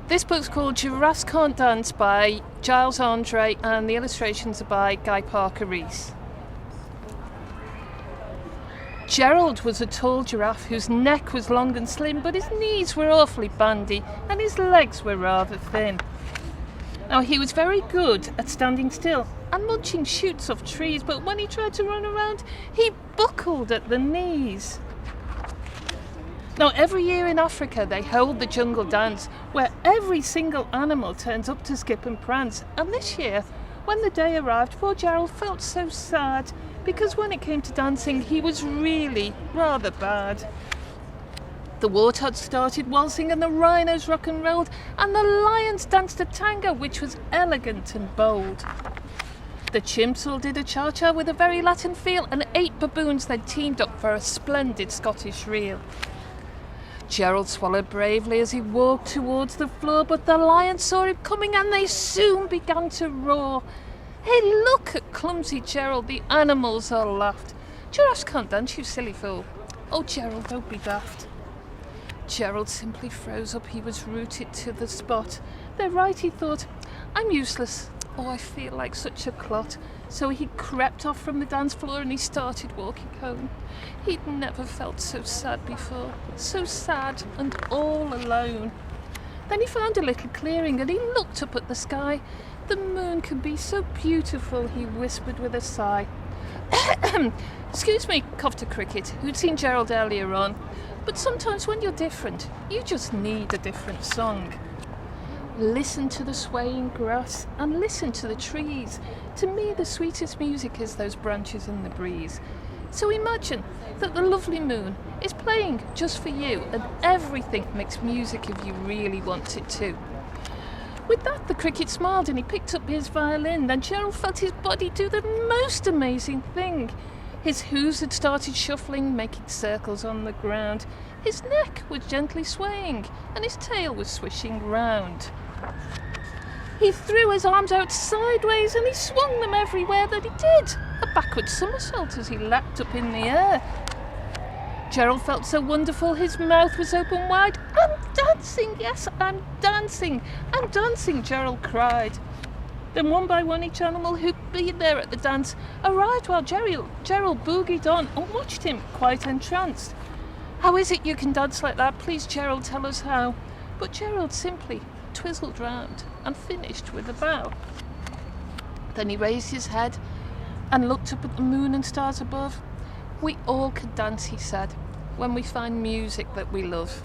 This book's called Giraffes Can't Dance by Giles Andre, and the illustrations are by Guy Parker Rees. Gerald was a tall giraffe whose neck was long and slim, but his knees were awfully bandy and his legs were rather thin. Now, he was very good at standing still and munching shoots off trees, but when he tried to run around, he buckled at the knees. Now, every year in Africa, they hold the jungle dance, where every single animal turns up to skip and prance. And this year, when the day arrived, poor Gerald felt so sad, because when it came to dancing, he was really rather bad. The warthogs started waltzing, and the rhinos rock and rolled, and the lions danced a tango, which was elegant and bold. The chimps all did a cha-cha with a very Latin feel, and 8 baboons then teamed up for a splendid Scottish reel. Gerald swallowed bravely as he walked towards the floor, but the lions saw him coming and they soon began to roar. "Hey, look at clumsy Gerald," the animals all laughed. "Giraffes can't dance, you silly fool." "Oh, Gerald, don't be daft." Gerald simply froze up. He was rooted to the spot. "They're right," he thought. "I'm useless. Oh, I feel like such a clot." So he crept off from the dance floor and he started walking home. He'd never felt so sad before, so sad and all alone. Then he found a little clearing and he looked up at the sky. "The moon can be so beautiful," he whispered with a sigh. "Excuse me," coughed a cricket, who'd seen Gerald earlier on, "but sometimes when you're different, you just need a different song." Listen to the swaying grass and listen to the trees. To me, the sweetest music is those branches in the breeze. So imagine that the lovely moon is playing just for you, and everything makes music if you really want it to. With that, the cricket smiled and he picked up his violin. Then Gerald felt his body do the most amazing thing. His hooves had started shuffling, making circles on the ground. His neck was gently swaying and his tail was swishing round. He threw his arms out sideways and he swung them everywhere that he did, a backward somersault as he leapt up in the air. Gerald felt so wonderful, his mouth was open wide. "I'm dancing, yes, I'm dancing, I'm dancing," Gerald cried. Then one by one each animal who'd been there at the dance arrived while Gerald boogied on and watched him quite entranced. "How is it you can dance like that? Please, Gerald, tell us how." But Gerald simply twizzled round and finished with a bow. Then he raised his head and looked up at the moon and stars above. "We all can dance," he said, "when we find music that we love."